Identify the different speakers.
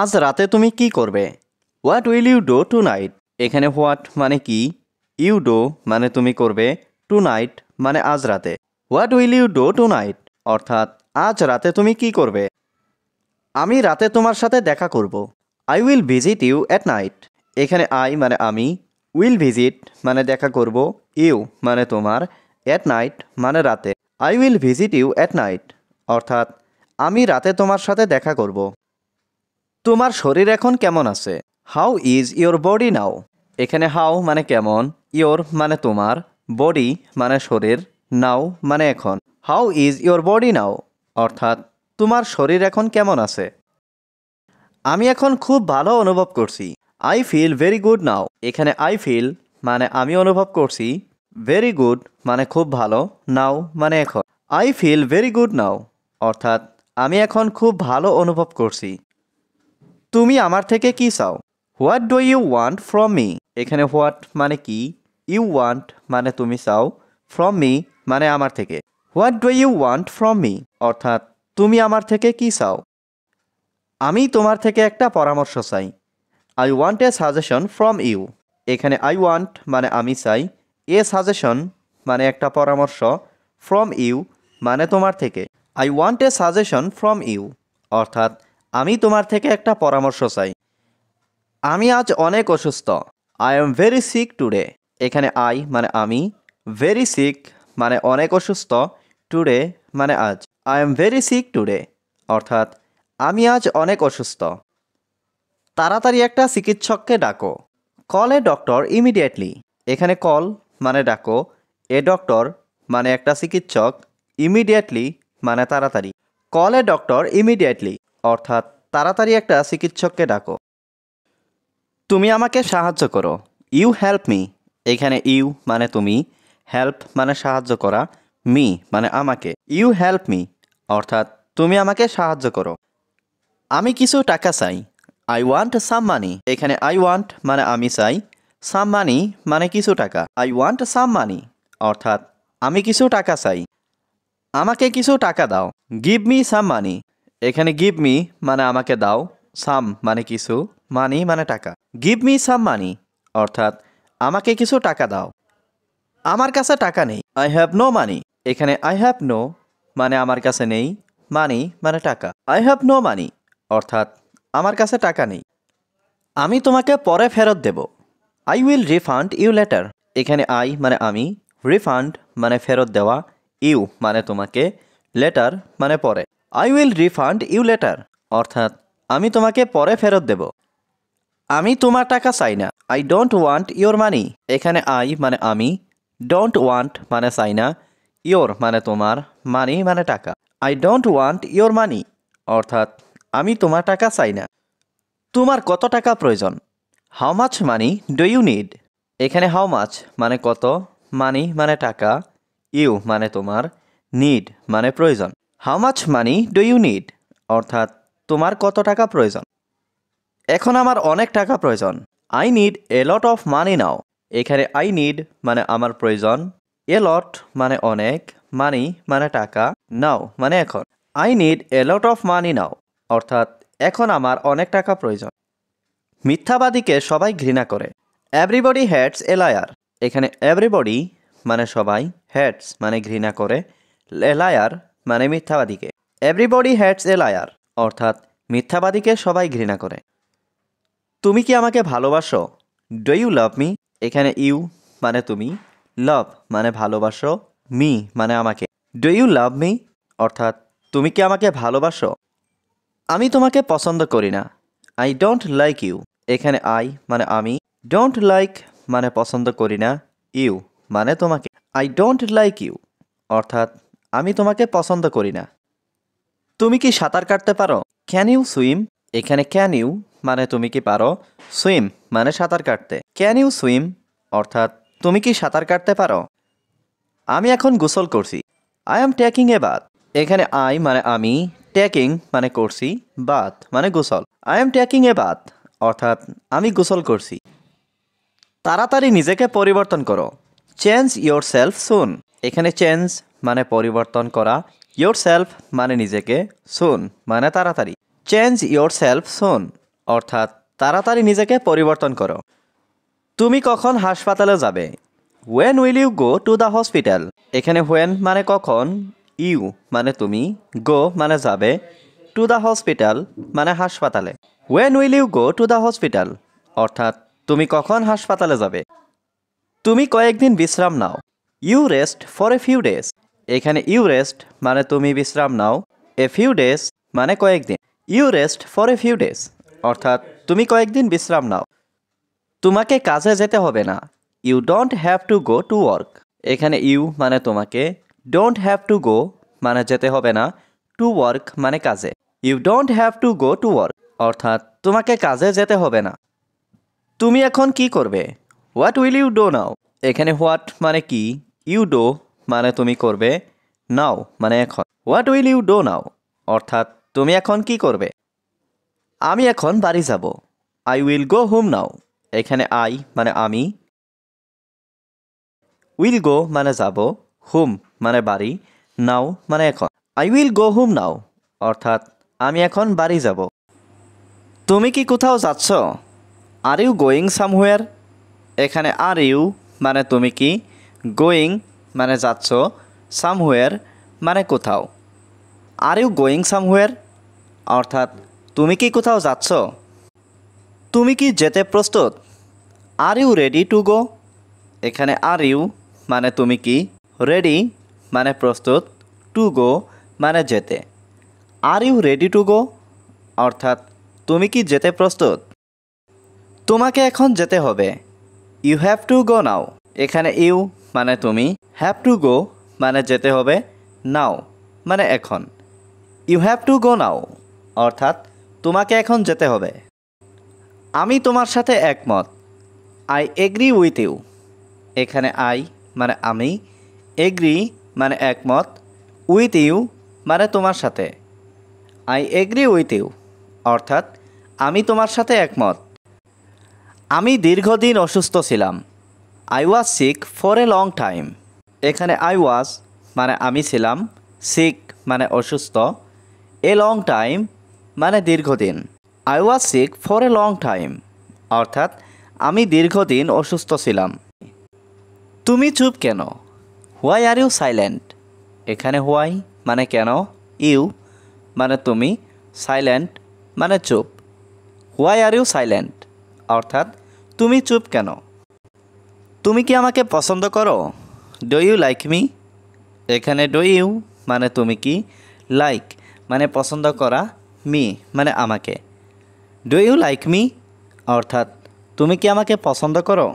Speaker 1: আজ রাতে তুমি কি করবে? What will you do tonight? এখানে হোয়াট মানে কি, ইউ ডু মানে তুমি করবে, টু নাইট মানে আজ রাতে। What will you do tonight অর্থাৎ আজ রাতে তুমি কি করবে? আমি রাতে তোমার সাথে দেখা করব। I will visit you at night. এখানে আই মানে আমি, উইল ভিজিট মানে দেখা করব, ইউ মানে তোমার, অ্যাট নাইট মানে রাতে। I will visit you at night অর্থাৎ আমি রাতে তোমার সাথে দেখা করব। তোমার শরীর এখন কেমন আছে? হাউ ইজ ইয়োর বডি নাও? এখানে হাউ মানে কেমন, ইয়োর মানে তোমার, বডি মানে শরীর, নাও মানে এখন। হাউ ইজ ইয়োর বডি নাও অর্থাৎ তোমার শরীর এখন কেমন আছে? আমি এখন খুব ভালো অনুভব করছি। I feel very good now. এখানে আই ফিল মানে আমি অনুভব করছি, ভেরি গুড মানে খুব ভালো, নাও মানে এখন। I feel very good now অর্থাৎ আমি এখন খুব ভালো অনুভব করছি। তুমি আমার থেকে কি চাও? What do you want from me? এখানে হোয়াট মানে কি, ইউ ওয়ান্ট মানে তুমি চাও, ফ্রম মি মানে আমার থেকে। What do you want from me অর্থাৎ তুমি আমার থেকে কি চাও? আমি তোমার থেকে একটা পরামর্শ চাই। I want a suggestion from you. এখানে আই ওয়ান্ট মানে আমি চাই, এ সাজেশন মানে একটা পরামর্শ, ফ্রম ইউ মানে তোমার থেকে। I want a suggestion from you অর্থাৎ আমি তোমার থেকে একটা পরামর্শ চাই। আমি আজ অনেক অসুস্থ। I am very sick today. এখানে আই মানে আমি, ভেরি সিক মানে অনেক অসুস্থ, টুডে মানে আজ। I am very sick today অর্থাৎ আমি আজ অনেক অসুস্থ। তাড়াতাড়ি একটা চিকিৎসককে ডাকো। Call a doctor immediately. এখানে কল মানে ডাকো, এ ডক্টর মানে একটা চিকিৎসক, ইমিডিয়েটলি মানে তাড়াতাড়ি। কল এ ডক্টর ইমিডিয়েটলি অর্থাৎ তাড়াতাড়ি একটা চিকিৎসককে ডাকো। তুমি আমাকে সাহায্য করো। You help me. এখানে ইউ মানে তুমি, হেল্প মানে সাহায্য করা, মি মানে আমাকে। ইউ হেল্প মি অর্থাৎ তুমি আমাকে সাহায্য করো। আমি কিছু টাকা চাই। আই ওয়ান্ট সাম মানি। এখানে আই ওয়ান্ট মানে আমি চাই, সাম মানি মানে কিছু টাকা। আই ওয়ান্ট সাম মানি অর্থাৎ আমি কিছু টাকা চাই। আমাকে কিছু টাকা দাও। গিভ মি সাম মানি। এখানে গিভ মি মানে আমাকে দাও, সাম মানে কিছু, মানি মানে টাকা। গিভ মি সাম মানি অর্থাৎ আমাকে কিছু টাকা দাও। আমার কাছে টাকা নেই। I have no money. এখানে আই হ্যাভ নো মানে আমার কাছে নেই, মানি মানে টাকা। আই হ্যাভ নো মানি অর্থাৎ আমার কাছে টাকা নেই। আমি তোমাকে পরে ফেরত দেব। I will refund you later. এখানে আই মানে আমি, রিফান্ড মানে ফেরত দেওয়া, ইউ মানে তোমাকে, লেটার মানে পরে। I will refund you later অর্থাৎ আমি তোমাকে পরে ফেরত দেব। আমি তোমার টাকা চাই না। আই ডোন্ট ওয়ান্ট ইয়োর মানি। এখানে আই মানে আমি, ডোন্ট ওয়ান্ট মানে চাই না, ইয়োর মানে তোমার, মানি মানে টাকা। আই ডোন্ট ওয়ান্ট ইয়োর মানি অর্থাৎ আমি তোমার টাকা চাই না। তোমার কত টাকা প্রয়োজন? How much money do you need? এখানে হাউ মাচ মানে কত, মানি মানে টাকা, ইউ মানে তোমার, নিড মানে প্রয়োজন। How much money do you need অর্থাৎ তোমার কত টাকা প্রয়োজন? এখন আমার অনেক টাকা প্রয়োজন। I need a lot of money now. এখানে আই নিড মানে আমার প্রয়োজন, এ লট মানে অনেক, মানি মানে টাকা, নাও মানে এখন। I need a lot of money now অর্থাৎ এখন আমার অনেক টাকা প্রয়োজন। মিথ্যাবাদীকে সবাই ঘৃণা করে। Everybody hates a liar. এখানে এভরিবডি মানে সবাই, হেটস মানে ঘৃণা করে, এ লায়ার মানে মিথ্যাবাদীকে। এভরিবডি হেটস এ লায়ার অর্থাৎ মিথ্যাবাদীকে সবাই ঘৃণা করে। তুমি কি আমাকে ভালোবাসো? Do you love me? এখানে ইউ মানে তুমি, লাভ মানে ভালোবাসো, মি মানে আমাকে। ডু ইউ লাভ মি অর্থাৎ তুমি কি আমাকে ভালোবাসো? আমি তোমাকে পছন্দ করি না। I don't like you. এখানে আই মানে আমি, ডোন্ট লাইক মানে পছন্দ করি না, ইউ মানে তোমাকে। আই ডোন্ট লাইক ইউ অর্থাৎ আমি তোমাকে পছন্দ করি না। তুমি কি সাঁতার কাটতে পারো? Can you swim? এখানে ক্যান ইউ মানে তুমি কি পারো, সুইম মানে সাঁতার কাটতে। ক্যান ইউ সুইম অর্থাৎ তুমি কি সাঁতার কাটতে পারো? আমি এখন গোসল করছি। I am taking a bath. এখানে আই মানে আমি, টেকিং মানে করছি, বাথ মানে গোসল। I am taking a bath অর্থাৎ আমি গোসল করছি। তাড়াতাড়ি নিজেকে পরিবর্তন করো। Change yourself soon. এখানে চেঞ্জ মানে পরিবর্তন করা, ইয়োর সেলফ মানে নিজেকে, সুন মানে তাড়াতাড়ি। চেঞ্জ ইয়োর সেলফ সুন অর্থাৎ তাড়াতাড়ি নিজেকে পরিবর্তন করো। তুমি কখন হাসপাতালে যাবে? When will you go to the hospital? এখানে when মানে কখন, you মানে তুমি, go মানে যাবে, to the hospital মানে হাসপাতালে। When will you go to the hospital? অর্থাৎ তুমি কখন হাসপাতালে যাবে? তুমি কয়েকদিন বিশ্রাম নাও। You rest for a few days. এখানে you rest মানে তুমি বিশ্রাম নাও, a few days মানে কয়েকদিন। You rest for a few days অর্থাৎ তুমি কয়েকদিন বিশ্রাম নাও। তোমাকে কাজে যেতে হবে না। You don't have to go to work. এখানে you মানে তোমাকে, don't have to go মানে যেতে হবে না, to work মানে কাজে। You don't have to go to work অর্থাৎ তোমাকে কাজে যেতে হবে না। তুমি এখন কি করবে? What will you do now? এখানে what মানে কি, you do মানে তুমি করবে, now মানে এখন। What will you do now? অর্থাৎ তুমি এখন কি করবে? আমি এখন বাড়ি যাব। I will go home now. এখানে I মানে আমি, will go মানে যাব, home মানে বাড়ি, now মানে এখন। I will go home now অর্থাৎ আমি এখন বাড়ি যাব। তুমি কি কোথাও যাচ্ছ? Are you going somewhere? এখানে আর ইউ মানে তুমি কি, গোয়িং মানে যাচ্ছ, সামহুয়ার মানে কোথাও। আর ইউ গোয়িং সামহুয়ার অর্থাৎ তুমি কি কোথাও যাচ্ছ? তুমি কি যেতে প্রস্তুত? Are you ready to go? এখানে আর ইউ মানে তুমি কি, রেডি মানে প্রস্তুত, টু গো মানে যেতে। Are you ready to go অর্থাৎ তুমি কি যেতে প্রস্তুত? তোমাকে এখন যেতে হবে। You have to go now. এখানে ইউ মানে তুমি, হ্যাভ টু গো মানে যেতে হবে, নাও মানে এখন। You have to go now অর্থাৎ তোমাকে এখন যেতে হবে। আমি তোমার সাথে একমত। I agree with you. এখানে আই মানে আমি, এগ্রি মানে একমত, উইথ ইউ মানে তোমার সাথে। আই এগ্রি উইথ ইউ অর্থাৎ আমি তোমার সাথে একমত। আমি দীর্ঘদিন অসুস্থ ছিলাম। I was sick for a long time. এখানে আই ওয়াজ মানে আমি ছিলাম, সিক মানে অসুস্থ, এ লং টাইম মানে দীর্ঘদিন। I was sick for a long time অর্থাৎ আমি দীর্ঘদিন অসুস্থ ছিলাম। তুমি চুপ কেন? Why are you silent? এখানে হোয়াই মানে কেন, ইউ মানে তুমি, সাইলেন্ট মানে চুপ। হোয়াই আর ইউ সাইলেন্ট অর্থাৎ তুমি চুপ কেন? তুমি কি আমাকে পছন্দ করো? Do you like me? এখানে ডু ইউ মানে তুমি কি, লাইক মানে পছন্দ করা, মি মানে আমাকে। ডু ইউ লাইক মি অর্থাৎ তুমি কি আমাকে পছন্দ করো?